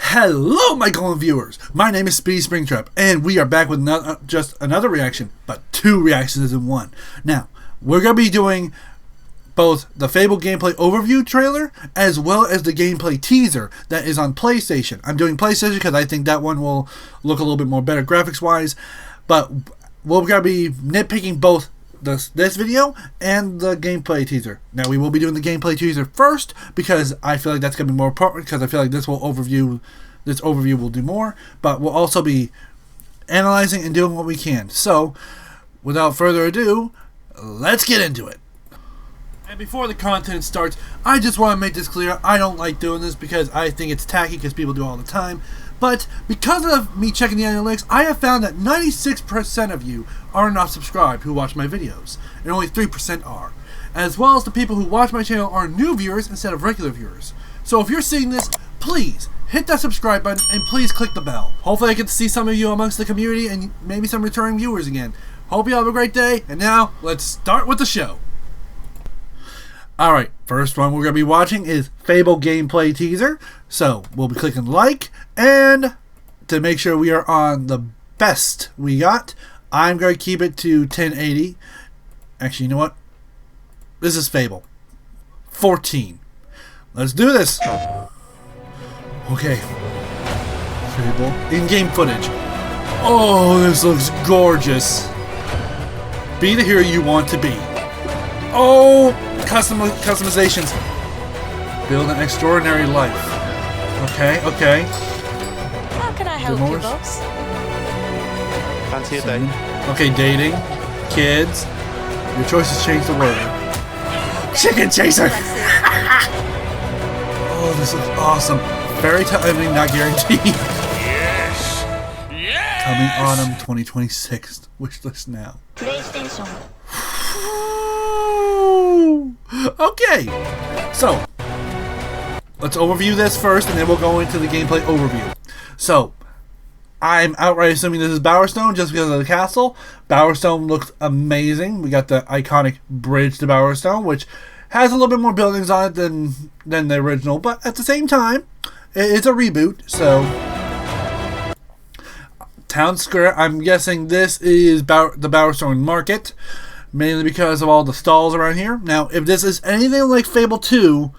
Hello, my golden viewers. My name is Speedy Springtrap, and we are back with not just another reaction, but two reactions in one. Now, we're going to be doing both the Fable gameplay overview trailer as well as the gameplay teaser that is on PlayStation. I'm doing PlayStation because I think that one will look a little bit more better graphics-wise, but we're going to be nitpicking both this video and the gameplay teaser. Now, we will be doing the gameplay teaser first because I feel like that's going to be more important, because I feel like this overview will do more, but we'll also be analyzing and doing what we can. So, without further ado, let's get into it. And before the content starts, I just want to make this clear. I don't like doing this because I think it's tacky, because people do it all the time. But because of me checking the analytics, I have found that 96% of you are not subscribed who watch my videos, and only 3% are. As well as the people who watch my channel are new viewers instead of regular viewers. So if you're seeing this, please hit that subscribe button and please click the bell. Hopefully I get to see some of you amongst the community and maybe some returning viewers again. Hope you have a great day, and now let's start with the show. Alright, first one we're going to be watching is Fable gameplay teaser. So, we'll be clicking like, and to make sure we are on the best we got, I'm going to keep it to 1080. Actually, you know what? This is Fable 14. Let's do this. Okay. Fable. In-game footage. Oh, this looks gorgeous. Be the hero you want to be. Oh, customizations. Build an extraordinary life. Okay. How can I help you, boss? Fancy a day. Okay, dating. Kids. Your choices change the world. Chicken chaser! Oh, this looks awesome. Fairy tale ending not guaranteed. Yes! Coming autumn 2026. Wish list now. PlayStation. Okay, so let's overview this first, and then we'll go into the gameplay overview. So I'm outright assuming this is Bowerstone just because of the castle. Bowerstone looks amazing. We got the iconic bridge to Bowerstone, which has a little bit more buildings on it than the original, but at the same time, it's a reboot. So Town Square, I'm guessing this is the Bowerstone Market, mainly because of all the stalls around here. Now, if this is anything like Fable 2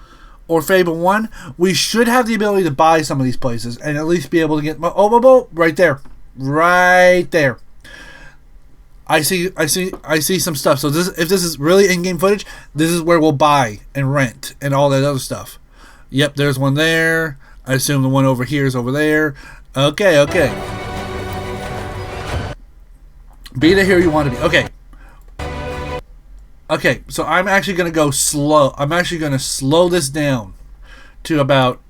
or Fable 1, we should have the ability to buy some of these places and at least be able to get... Oh, right there. Right there. I see some stuff. So if this is really in-game footage, this is where we'll buy and rent and all that other stuff. Yep, there's one there. I assume the one over here is over there. Okay. Be the hero you want to be. Okay, so I'm actually going to go slow. I'm actually going to slow this down to about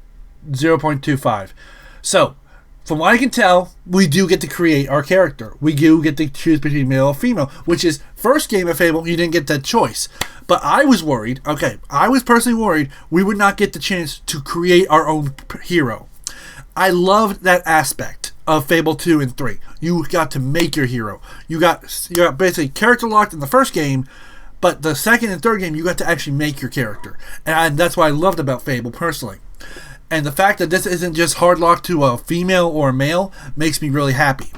0.25. So, from what I can tell, we do get to create our character. We do get to choose between male or female, which is first game of Fable, you didn't get that choice. But I was worried, I was personally worried we would not get the chance to create our own hero. I loved that aspect of Fable 2 and 3. You got to make your hero. You got basically character locked in the first game, but the second and third game, you got to actually make your character. And that's what I loved about Fable, personally. And the fact that this isn't just hard locked to a female or a male makes me really happy.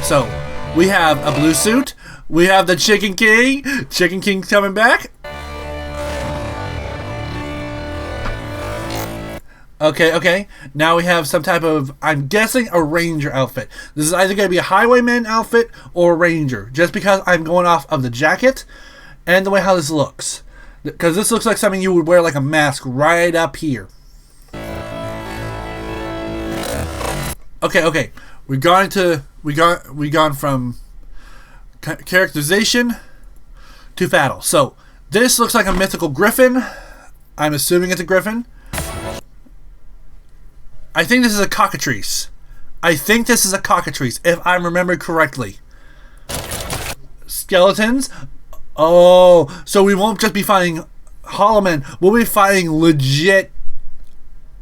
So, we have a blue suit. We have the Chicken King. Chicken King's coming back. Okay. Now we have some type of, I'm guessing, a ranger outfit. This is either going to be a highwayman outfit or a ranger, just because I'm going off of the jacket and the way how this looks, because this looks like something you would wear like a mask right up here. Okay. We've gone from characterization to battle. So this looks like a mythical griffin. I'm assuming it's a griffin. I think this is a cockatrice. If I remember correctly. Skeletons. Oh, so we won't just be fighting hollow men. We'll be fighting legit.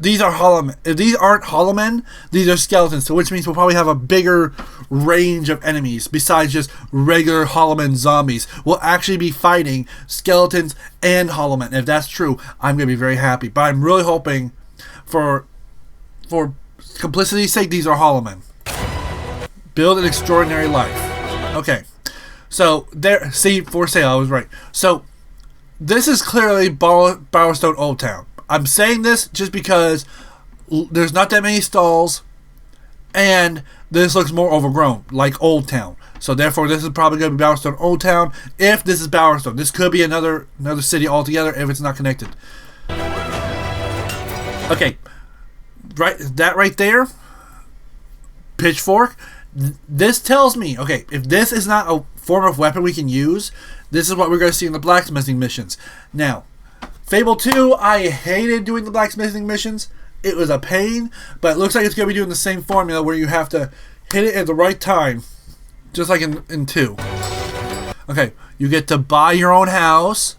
These are hollow men. If these aren't hollow men, these are skeletons. So which means we'll probably have a bigger range of enemies besides just regular hollow men zombies. We'll actually be fighting skeletons and hollow men. If that's true, I'm gonna be very happy. But I'm really hoping for Simplicity's sake, these are Hollow Men. Build an extraordinary life. Okay. So, there, see, for sale, I was right. So, this is clearly Bowerstone Old Town. I'm saying this just because there's not that many stalls, and this looks more overgrown, like Old Town. So, therefore, this is probably going to be Bowerstone Old Town, if this is Bowerstone. This could be another city altogether, if it's not connected. Okay. That right there, pitchfork, this tells me, okay, if this is not a form of weapon we can use, this is what we're going to see in the blacksmithing missions. Now, Fable 2, I hated doing the blacksmithing missions. It was a pain, but it looks like it's going to be doing the same formula where you have to hit it at the right time, just like in 2. Okay, you get to buy your own house,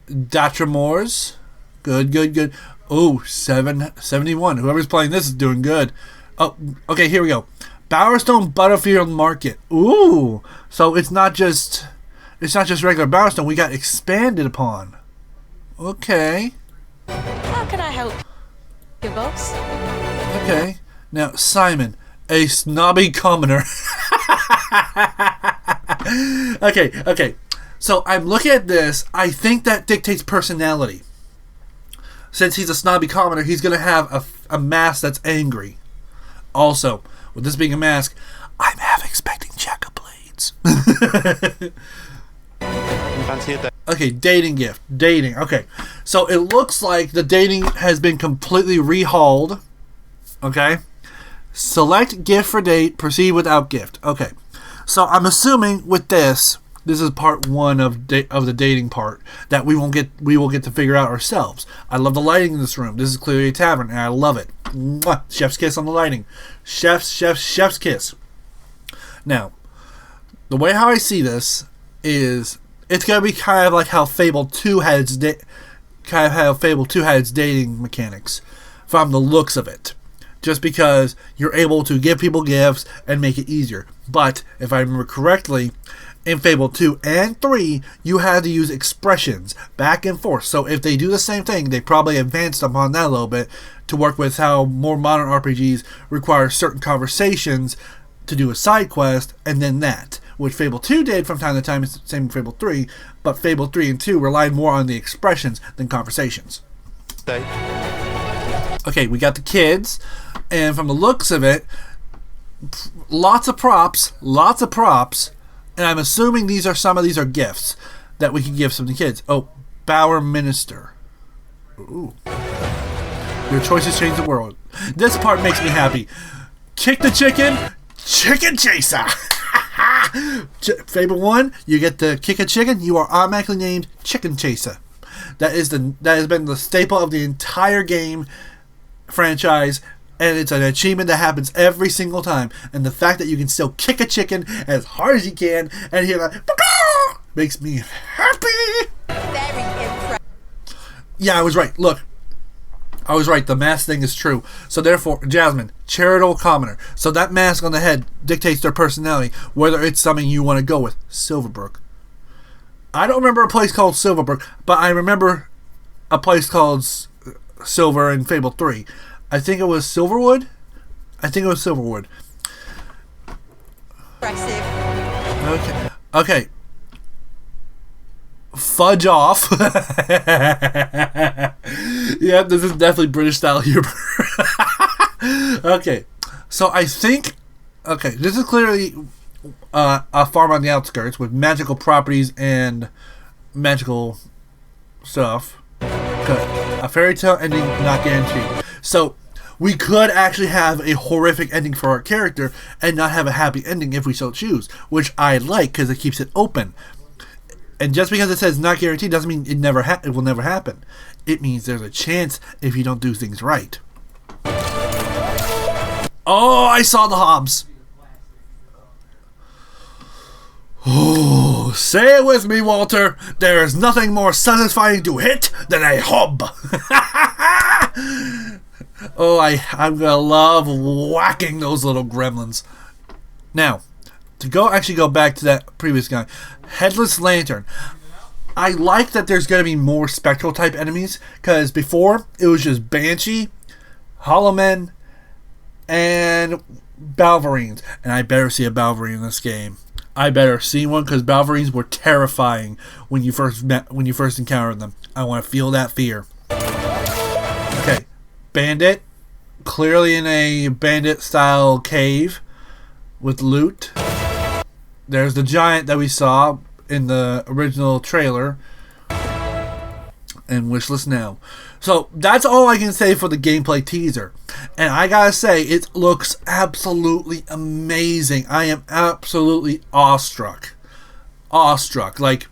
Datramores, good. Oh, 771. Whoever's playing this is doing good. Oh, okay, here we go. Bowerstone Butterfield Market. Ooh, so it's not just regular Bowerstone. We got expanded upon. Okay. How can I help you, boss? Okay. Now, Simon, a snobby commoner. Okay. So I'm looking at this. I think that dictates personality. Since he's a snobby commoner, he's going to have a mask that's angry. Also, with this being a mask, I'm half expecting Jack of Blades. Okay, dating gift. Dating. Okay. So it looks like the dating has been completely rehauled. Okay. Select gift for date. Proceed without gift. Okay. So I'm assuming with this is part 1 of the dating part that we will get to figure out ourselves. I love the lighting in this room. This is clearly a tavern, and I love it. Mwah! Chef's kiss on the lighting. Chef's kiss. Now, the way how I see this is it's gonna be kind of like how Fable 2 had its dating mechanics, from the looks of it. Just because you're able to give people gifts and make it easier. But if I remember correctly, in Fable 2 and 3, you had to use expressions back and forth. So if they do the same thing, they probably advanced upon that a little bit to work with how more modern RPGs require certain conversations to do a side quest, and then that. Which Fable 2 did from time to time, it's the same in Fable 3, but Fable 3 and 2 relied more on the expressions than conversations. Okay, we got the kids, and from the looks of it, lots of props, and I'm assuming some of these are gifts that we can give some of the kids. Oh, Bower Minister. Ooh. Your choices change the world. This part makes me happy. Kick the chicken, chicken chaser. Fable 1, you get to kick a chicken, you are automatically named Chicken Chaser. That has been the staple of the entire game franchise, and it's an achievement that happens every single time. And the fact that you can still kick a chicken as hard as you can and hear that makes me happy. Very impressive. Yeah, I was right. Look, I was right. The mask thing is true. So therefore, Jasmine, charitable commoner. So that mask on the head dictates their personality, whether it's something you want to go with. Silverbrook. I don't remember a place called Silverbrook, but I remember a place called Silver in Fable 3. I think it was Silverwood. Impressive. Okay. Fudge off. Yeah, this is definitely British style humor. Okay. So I think... Okay, this is clearly a farm on the outskirts with magical properties and magical stuff. Good. A fairy tale ending not guaranteed. So, we could actually have a horrific ending for our character and not have a happy ending if we so choose, which I like because it keeps it open. And just because it says not guaranteed doesn't mean it will never happen. It means there's a chance if you don't do things right. Oh, I saw the Hobbs. Oh, say it with me, Walter. There is nothing more satisfying to hit than a hob. Oh, I'm gonna love whacking those little gremlins. Now, to go back to that previous guy, Headless Lantern. I like that there's gonna be more spectral type enemies, because before it was just Banshee, Hollow Men, and Balverines. And I better see a Balverine in this game. I better see one because Balverines were terrifying when you first encountered them. I want to feel that fear. Okay, Bandit, clearly in a bandit-style cave with loot. There's the giant that we saw in the original trailer. And wishlist now. So that's all I can say for the gameplay teaser. And I gotta say, it looks absolutely amazing. I am absolutely awestruck. Like,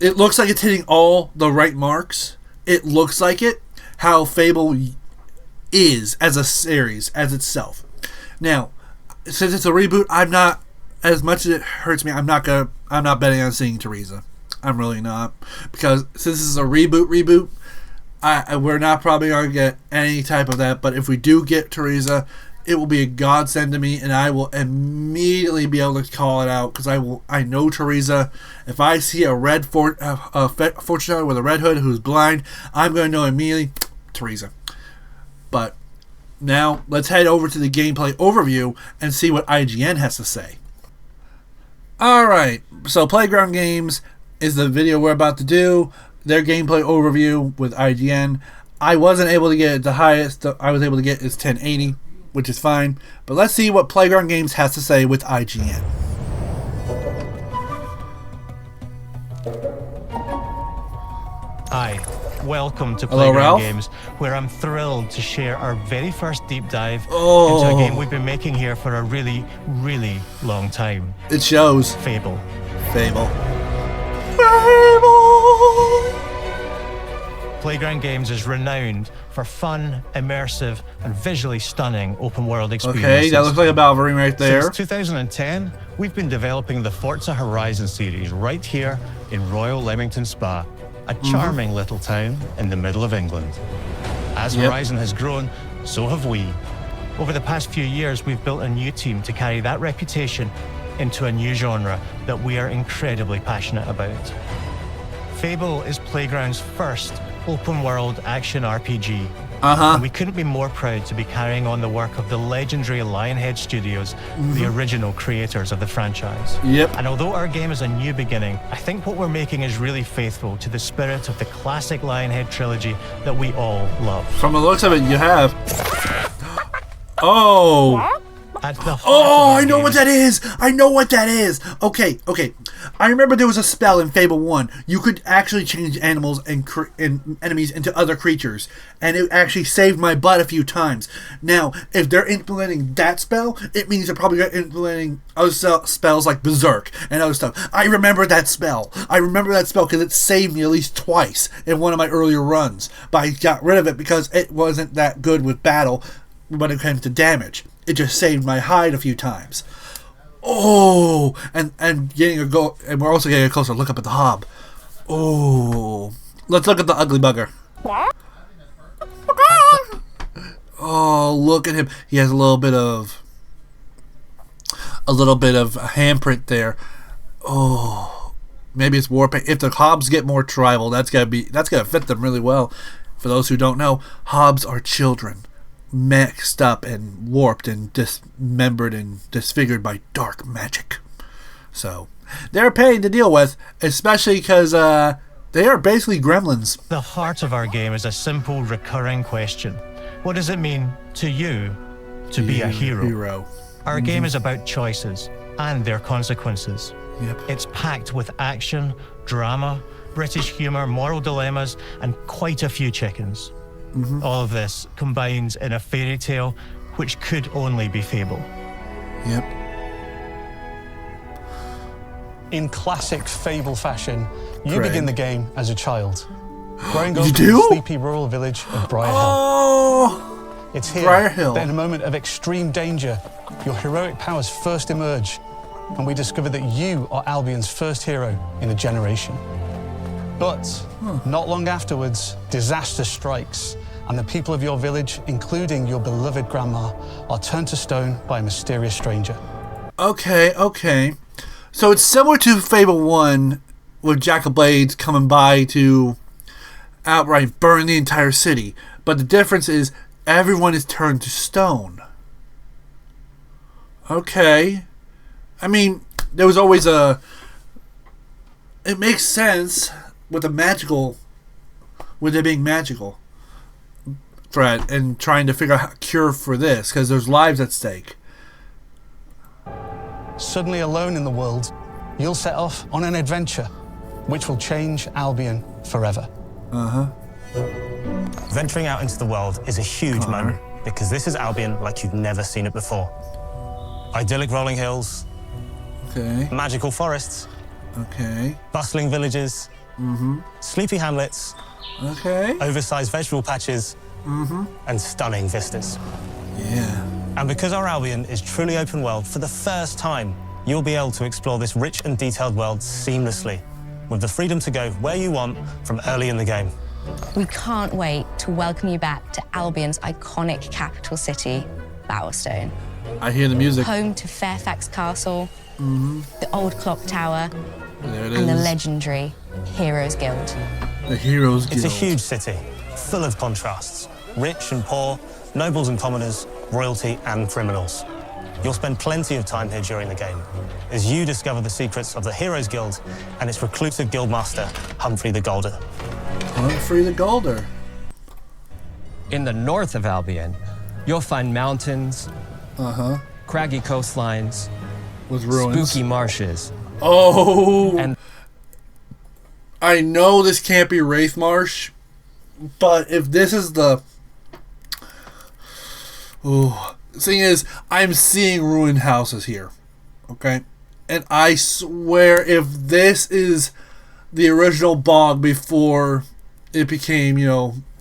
it looks like it's hitting all the right marks. It looks like it. How Fable is as a series, as itself. Now, since it's a reboot, I'm not, as much as it hurts me, I'm not betting on seeing Teresa. I'm really not, because since this is a reboot, we're not probably going to get any type of that. But if we do get Teresa, it will be a godsend to me, and I will immediately be able to call it out because I know Teresa. If I see a red fortune teller with a red hood who's blind, I'm going to know immediately Teresa. But now let's head over to the gameplay overview and see what IGN has to say. All right, so Playground Games is the video we're about to do. Their gameplay overview with IGN. I wasn't able to get it. The highest I was able to get is 1080, which is fine. But let's see what Playground Games has to say with IGN. Hi, welcome to Hello, Playground Ralph? Games, where I'm thrilled to share our very first deep dive into Oh. a game we've been making here for a really, really long time. It shows. Fable. Fable. Playground Games is renowned for fun, immersive, and visually stunning open-world experiences. Okay, that looks like a Balverine right there. Since 2010, we've been developing the Forza Horizon series right here in Royal Leamington Spa, a charming little town in the middle of England. As Horizon has grown, so have we. Over the past few years, we've built a new team to carry that reputation into a new genre that we are incredibly passionate about. Fable is Playground's first open-world action RPG. And we couldn't be more proud to be carrying on the work of the legendary Lionhead Studios, the original creators of the franchise. And although our game is a new beginning, I think what we're making is really faithful to the spirit of the classic Lionhead trilogy that we all love. From the looks of it, you have. Oh! At the heart Oh, of our I know game what that is! I know what that is! Okay. I remember there was a spell in Fable 1. You could actually change animals and enemies into other creatures. And it actually saved my butt a few times. Now, if they're implementing that spell, it means they're probably implementing other spells like Berserk and other stuff. I remember that spell. Because it saved me at least twice in one of my earlier runs. But I got rid of it because it wasn't that good with battle when it came to damage. It just saved my hide a few times. Oh, and getting a go, and we're also getting a closer look up at the hob. Oh, let's look at the ugly bugger. Oh, look at him. He has a little bit of handprint there. Oh, maybe it's war paint. If the hobs get more tribal, that's gonna fit them really well. For those who don't know, hobs are children, mixed up and warped and dismembered and disfigured by dark magic. So they're a pain to deal with, especially because they are basically gremlins. The heart of our game is a simple, recurring question. What does it mean to you to be a hero? Our game is about choices and their consequences. It's packed with action, drama, British humour, moral dilemmas, and quite a few chickens. All of this combines in a fairy tale which could only be Fable. In classic Fable fashion, you begin the game as a child, growing up in do? the sleepy rural village of Briar Hill. Oh, It's here Briar Hill. that in a moment of extreme danger, your heroic powers first emerge, and we discover that you are Albion's first hero in a generation. But not long afterwards, disaster strikes, and the people of your village, including your beloved grandma, are turned to stone by a mysterious stranger. Okay. So it's similar to Fable 1 with Jack of Blades coming by to outright burn the entire city. But the difference is everyone is turned to stone. Okay. I mean, there was always a... It makes sense with with it being magical, Fred, and trying to figure out a cure for this, because there's lives at stake. Suddenly alone in the world, you'll set off on an adventure which will change Albion forever. Venturing out into the world is a huge moment, because this is Albion like you've never seen it before. Idyllic rolling hills, Okay. magical forests, Okay. bustling villages, sleepy hamlets, Okay. oversized vegetable patches, and stunning vistas. Yeah. And because our Albion is truly open world, for the first time, you'll be able to explore this rich and detailed world seamlessly, with the freedom to go where you want from early in the game. We can't wait to welcome you back to Albion's iconic capital city, Bowerstone. I hear the music. Home to Fairfax Castle, the old clock tower, There it and the is. legendary Heroes Guild. The Heroes Guild. It's a huge city, full of contrasts. Rich and poor, nobles and commoners, royalty and criminals. You'll spend plenty of time here during the game as you discover the secrets of the Heroes Guild and its reclusive guildmaster, Humphrey the Golder. Humphrey the Golder. In the north of Albion, you'll find mountains, craggy coastlines, With ruins. spooky marshes, Oh! and I know this can't be Wraith Marsh, but if this is the... Oh, thing is, I'm seeing ruined houses here, okay? And I swear, if this is the original bog before it became,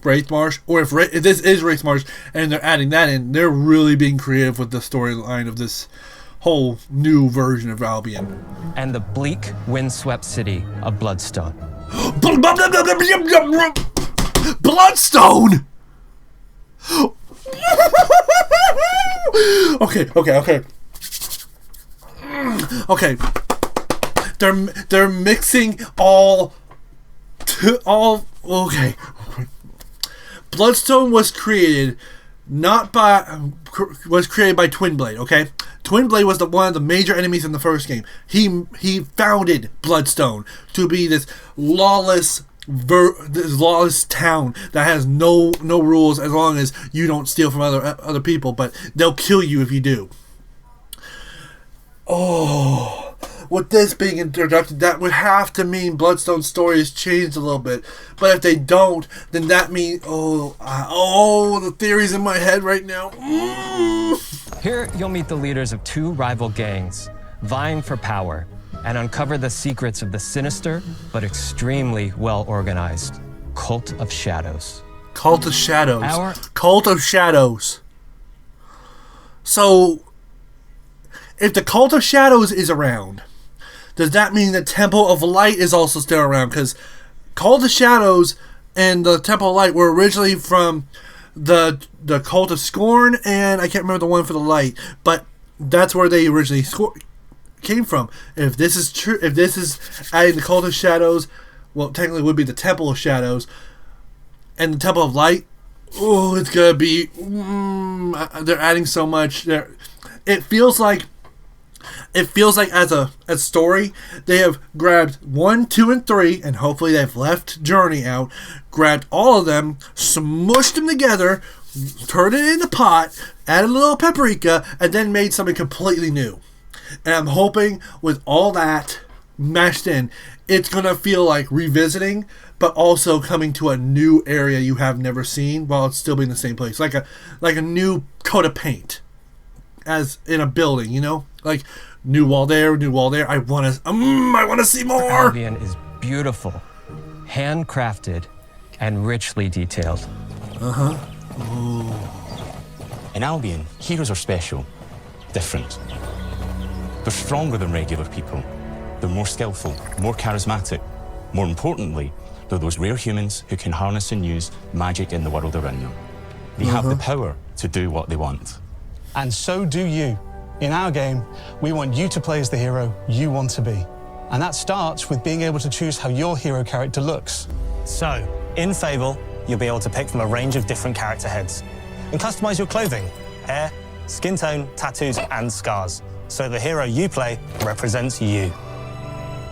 Wraith Marsh, or if this is Wraith Marsh and they're adding that in, they're really being creative with the storyline of this whole new version of Albion. and the bleak, windswept city of Bloodstone. Bloodstone! Okay. Okay. They're mixing all. Okay. Bloodstone was created by Twinblade. Okay, Twinblade was one of the major enemies in the first game. He founded Bloodstone to be this lawless town that has no rules as long as you don't steal from other people, but they'll kill you if you do. Oh, with this being introduced, that would have to mean Bloodstone's story has changed a little bit. But if they don't, then that means the theories in my head right now. Here, you'll meet the leaders of two rival gangs, vying for power, and uncover the secrets of the sinister but extremely well-organized Cult of Shadows. Cult of Shadows. Cult of Shadows. So, if the Cult of Shadows is around, does that mean the Temple of Light is also still around? Because Cult of Shadows and the Temple of Light were originally from the Cult of Scorn, and I can't remember the one for the Light, but that's where they originally came from. If this is true, if this is adding the Cult of Shadows, well, technically it would be the Temple of Shadows and the Temple of Light. Oh, it's gonna be. They're adding so much. It feels like as a story, they have grabbed 1, 2, and 3, and hopefully they've left Journey out, grabbed all of them, smushed them together, turned it in a pot, added a little paprika, and then made something completely new. And I'm hoping with all that mashed in, it's gonna feel like revisiting, but also coming to a new area you have never seen while it's still being the same place, like a new coat of paint, as in a building, like new wall there. I want to see more. Albion is beautiful, handcrafted, and richly detailed. In Albion, heroes are special, different. They're stronger than regular people. They're more skillful, more charismatic. More importantly, they're those rare humans who can harness and use magic in the world around them. They have the power to do what they want. And so do you. In our game, we want you to play as the hero you want to be. And that starts with being able to choose how your hero character looks. So, in Fable, you'll be able to pick from a range of different character heads and customize your clothing, hair, skin tone, tattoos, and scars. So the hero you play represents you.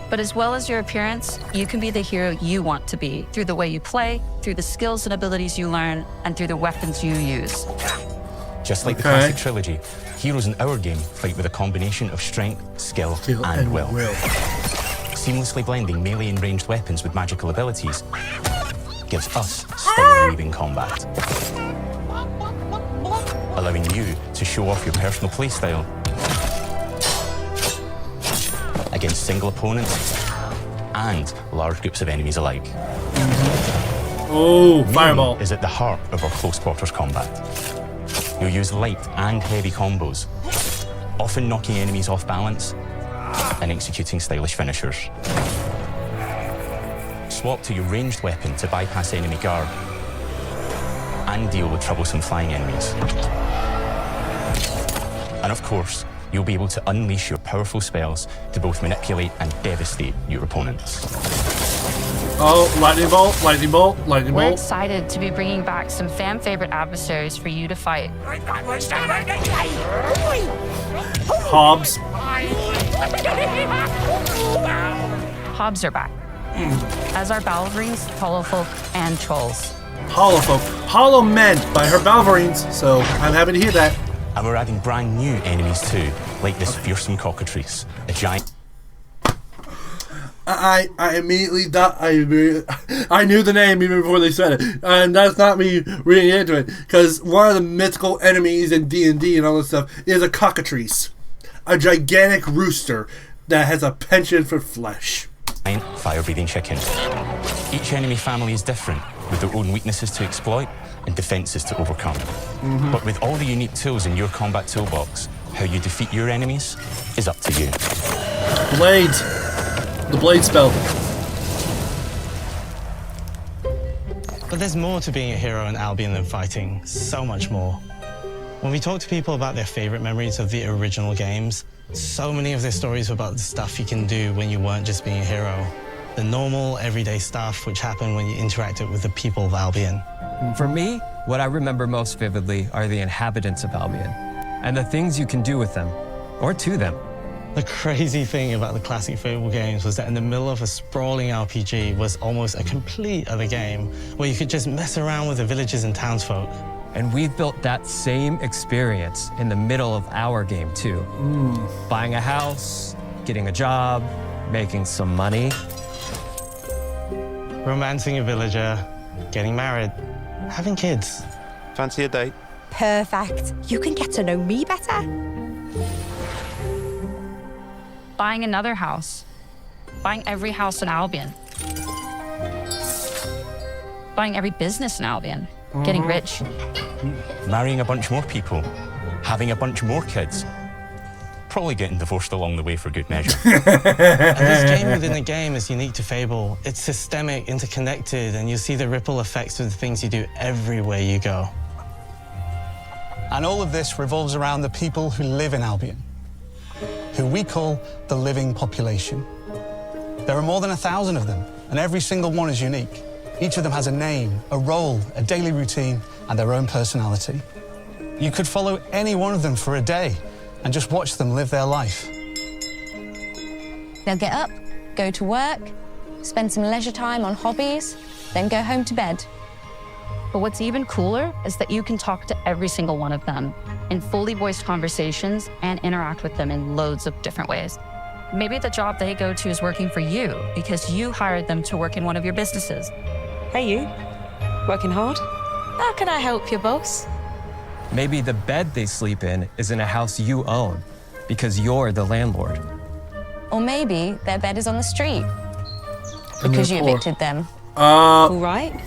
But as well as your appearance, you can be the hero you want to be through the way you play, through the skills and abilities you learn, and through the weapons you use. Just like the classic trilogy, heroes in our game fight with a combination of strength, skill, and will. Seamlessly blending melee and ranged weapons with magical abilities gives us style-weaving combat, allowing you to show off your personal playstyle against single opponents and large groups of enemies alike. Oh, fireball is at the heart of our close quarters combat. You'll use light and heavy combos, often knocking enemies off balance and executing stylish finishers. Swap to your ranged weapon to bypass enemy guard and deal with troublesome flying enemies. And of course, you'll be able to unleash your powerful spells to both manipulate and devastate your opponents. Oh, lightning bolt, lightning bolt, lightning We're bolt. excited to be bringing back some fan-favorite adversaries for you to fight. Hobbs. Hobbs are back, as are Balverines, Hollowfolk, and Trolls. Hollowfolk. Hollow men by her Balverines, so I'm happy to hear that. And we're adding brand new enemies too, like this fearsome cockatrice, a giant... I immediately thought I knew the name even before they said it, and that's not me reading into it, because one of the mythical enemies in D&D and all this stuff is a cockatrice, a gigantic rooster that has a penchant for flesh. Giant fire-breathing chicken. Each enemy family is different, with their own weaknesses to exploit and defenses to overcome. But with all the unique tools in your combat toolbox, how you defeat your enemies is up to you. Blades. The blade spell. But there's more to being a hero in Albion than fighting, so much more. When we talk to people about their favorite memories of the original games, so many of their stories were about the stuff you can do when you weren't just being a hero. The normal, everyday stuff which happened when you interacted with the people of Albion. For me, what I remember most vividly are the inhabitants of Albion and the things you can do with them, or to them. The crazy thing about the classic Fable games was that in the middle of a sprawling RPG was almost a complete other game where you could just mess around with the villagers and townsfolk. And we've built that same experience in the middle of our game too. Buying a house, getting a job, making some money. Romancing a villager, getting married, having kids. Fancy a date? Perfect. You can get to know me better. Buying another house. Buying every house in Albion. Buying every business in Albion. Getting rich. Marrying a bunch more people, having a bunch more kids, probably getting divorced along the way for good measure. And this game within the game is unique to Fable. It's systemic, interconnected, and you'll see the ripple effects of the things you do everywhere you go. And all of this revolves around the people who live in Albion, who we call the living population. There are more than 1,000 of them, and every single one is unique. Each of them has a name, a role, a daily routine, and their own personality. You could follow any one of them for a day and just watch them live their life. They'll get up, go to work, spend some leisure time on hobbies, then go home to bed. But what's even cooler is that you can talk to every single one of them in fully voiced conversations and interact with them in loads of different ways. Maybe the job they go to is working for you because you hired them to work in one of your businesses. Hey, you. Working hard? How can I help you, boss? Maybe the bed they sleep in is in a house you own because you're the landlord. Or maybe their bed is on the street because you evicted them. All right.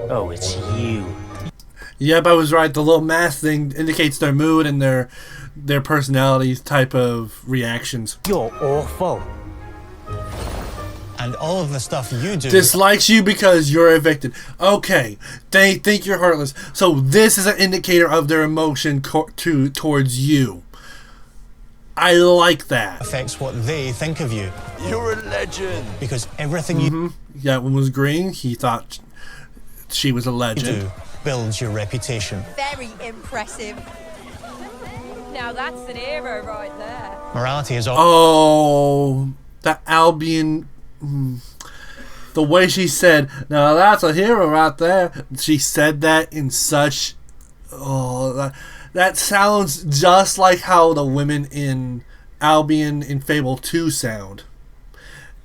Oh, it's you. Yep, I was right. The little mask thing indicates their mood and their personalities type of reactions. You're awful. And all of the stuff you do... Dislikes you because you're evicted. Okay, they think you're heartless. So this is an indicator of their emotion towards you. I like that. Affects what they think of you. You're a legend. Because everything you Yeah, one was green. He thought she was a legend. do builds your reputation. Very impressive. Now that's an hero right there. Morality is Oh, that Albion. The way she said, "Now that's a hero right there." She said that in such. Oh, that sounds just like how the women in Albion in Fable 2 sound.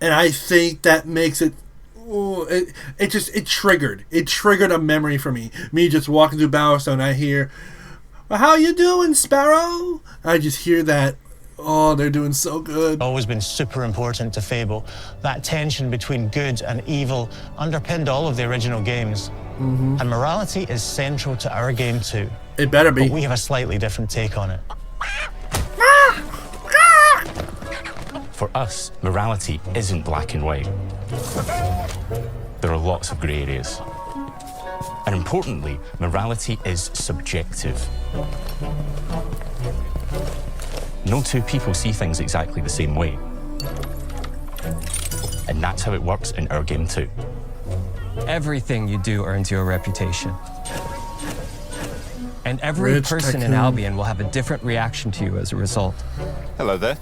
And I think that makes it. Oh, it triggered a memory for me. Me just walking through Bowerstone, I hear, "Well, how you doing, Sparrow?" I just hear that. Oh, they're doing so good. Always been super important to Fable. That tension between good and evil underpinned all of the original games. And morality is central to our game too. It better be. But we have a slightly different take on it. For us, morality isn't black and white. There are lots of grey areas. And importantly, morality is subjective. No two people see things exactly the same way. And that's how it works in our game too. Everything you do earns you a reputation. And every Rich person in tycoon. Albion will have a different reaction to you as a result. Hello there.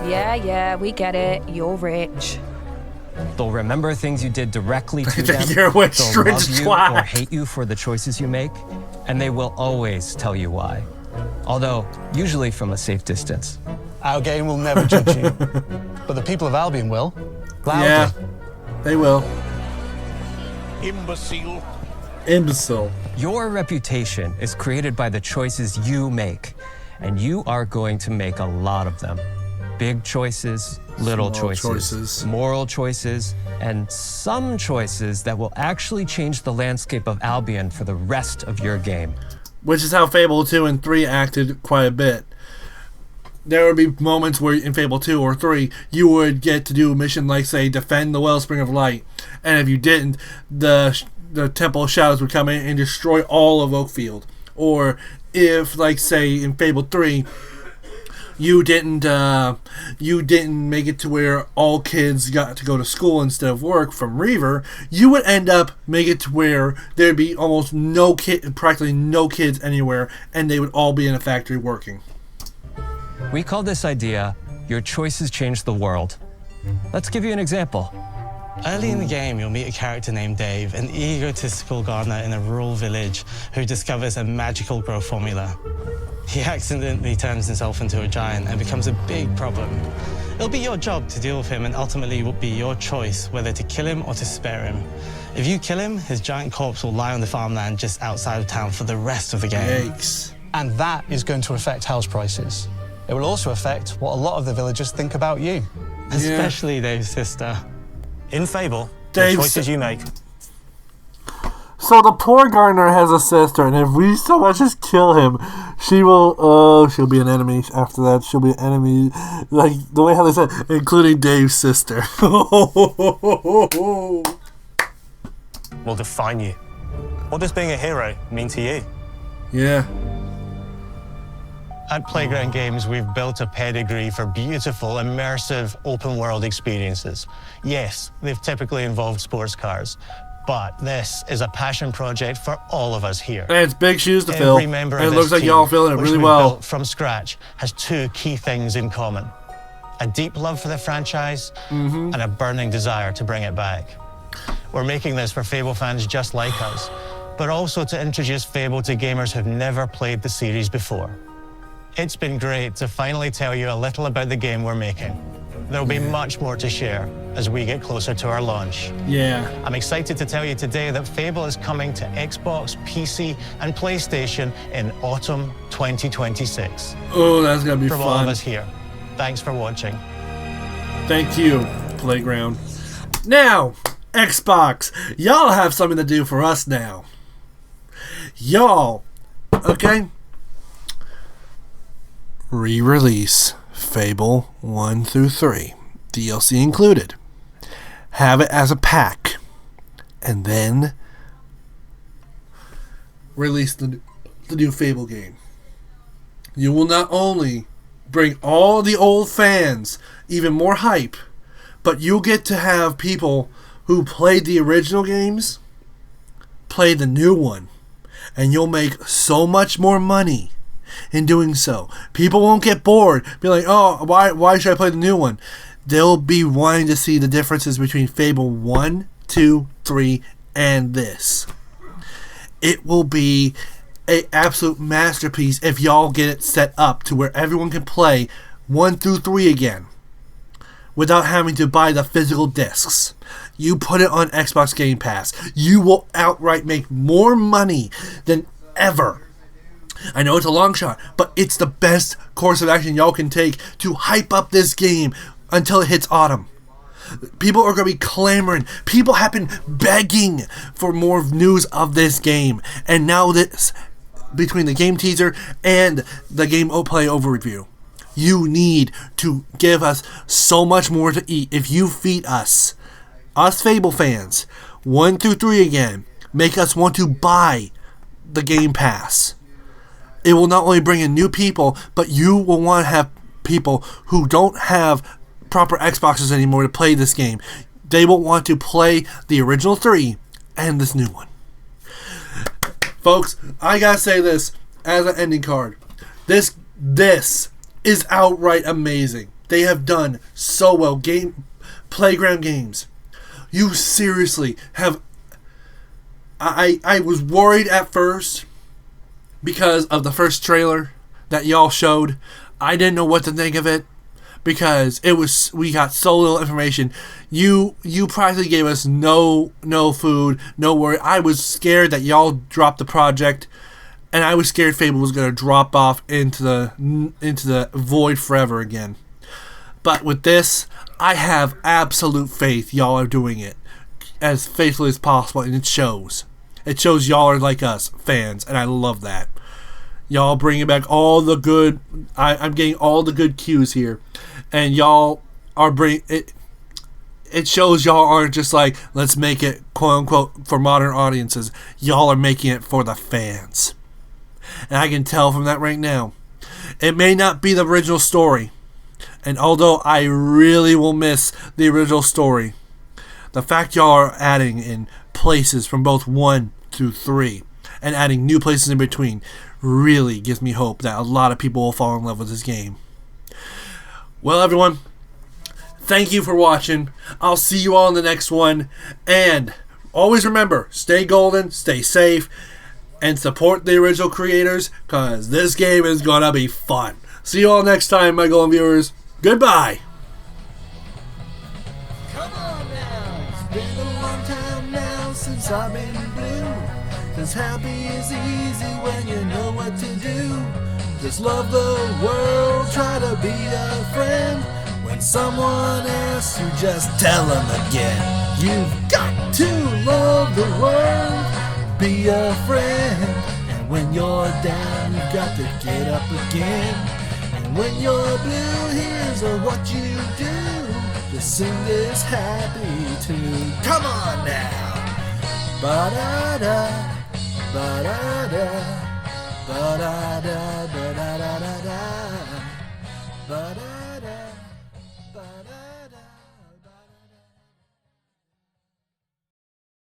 Yeah, we get it. You're rich. They'll remember things you did directly to them. You're a rich, They'll rich love you twat. or hate you for the choices you make, and they will always tell you why. Although, usually from a safe distance. Our game will never judge you, but the people of Albion will. Loudly. Yeah, they will. Imbecile. Imbecile. Your reputation is created by the choices you make, and you are going to make a lot of them. Big choices, little Small choices, choices. moral choices, and some choices that will actually change the landscape of Albion for the rest of your game. Which is how Fable 2 and 3 acted quite a bit. There would be moments where in Fable 2 or 3, you would get to do a mission like, say, defend the Wellspring of Light. And if you didn't, the Temple of Shadows would come in and destroy all of Oakfield. Or if, like, say, in Fable 3, you didn't make it to where all kids got to go to school instead of work from Reaver, you would end up making it to where there'd be almost practically no kids anywhere, and they would all be in a factory working. We call this idea, your choices change the world. Let's give you an example. Early in the game, you'll meet a character named Dave, an egotistical gardener in a rural village who discovers a magical growth formula. He accidentally turns himself into a giant and becomes a big problem. It'll be your job to deal with him, and ultimately it will be your choice whether to kill him or to spare him. If you kill him, his giant corpse will lie on the farmland just outside of town for the rest of the game. Yikes. And that is going to affect house prices. It will also affect what a lot of the villagers think about you. Especially Dave's sister. In Fable, the Dave's- choices you make. So the poor gardener has a sister, and if we so much as kill him, she'll be an enemy after that. She'll be an enemy, like the way how they said, including Dave's sister. Will define you. What does being a hero mean to you? Yeah. At Playground Games, we've built a pedigree for beautiful, immersive, open-world experiences. Yes, they've typically involved sports cars, but this is a passion project for all of us here. And it's big shoes to fill. Every member And of it this looks like team, y'all feeling it which really we've well. built from scratch, has two key things in common: a deep love for the franchise and a burning desire to bring it back. We're making this for Fable fans just like us, but also to introduce Fable to gamers who've never played the series before. It's been great to finally tell you a little about the game we're making. There'll be much more to share as we get closer to our launch. Yeah. I'm excited to tell you today that Fable is coming to Xbox, PC, and PlayStation in autumn 2026. Oh, that's gonna be From all of fun. us here, thanks for watching. Thank you, Playground. Now, Xbox, y'all have something to do for us now. Y'all, okay? Re-release Fable 1 through 3, DLC included. Have it as a pack, and then release the new Fable game. You will not only bring all the old fans even more hype, but you'll get to have people who played the original games play the new one, and you'll make so much more money, in doing so. People won't get bored, be like, oh, why should I play the new one? They'll be wanting to see the differences between Fable 1, 2, 3, and this. It will be an absolute masterpiece if y'all get it set up to where everyone can play 1 through 3 again without having to buy the physical discs. You put it on Xbox Game Pass. You will outright make more money than ever. I know it's a long shot, but it's the best course of action y'all can take to hype up this game until it hits autumn. People are going to be clamoring. People have been begging for more news of this game. And now this, between the game teaser and the game play overview, you need to give us so much more to eat. If you feed us Fable fans, 1 through 3 again, make us want to buy the Game Pass. It will not only bring in new people, but you will want to have people who don't have proper Xboxes anymore to play this game. They will want to play the original 3 and this new one. Folks, I gotta say this as an ending card. This is outright amazing. They have done so well. Playground Games. You seriously have... I was worried at first because of the first trailer that y'all showed. I didn't know what to think of it because we got so little information. You practically gave us no food, no worry. I was scared that y'all dropped the project, and I was scared Fable was going to drop off into the void forever again. But with this, I have absolute faith y'all are doing it as faithfully as possible, and it shows. It shows y'all are like us, fans, and I love that. Y'all bringing back all the good... I'm getting all the good cues here. And y'all are bringing... It shows y'all aren't just like, let's make it, quote-unquote, for modern audiences. Y'all are making it for the fans. And I can tell from that right now. It may not be the original story. And although I really will miss the original story, the fact y'all are adding in places from both 1 through 3 and adding new places in between really gives me hope that a lot of people will fall in love with this game. Well, everyone, thank you for watching. I'll see you all in the next one. And always remember, stay golden, stay safe, and support the original creators, because this game is going to be fun. See you all next time, my golden viewers. Goodbye. Come on now, it's been a long time now since I've been blue. 'Cause happy is easy when you know what to do. Just love the world, try to be a friend. When someone asks you, just tell them again. You've got to love the world, be a friend. And when you're down, you've got to get up again. And when you're blue, here's what you do. Just sing this happy tune. Come on now. Ba-da-da, ba-da-da, ba-da-da.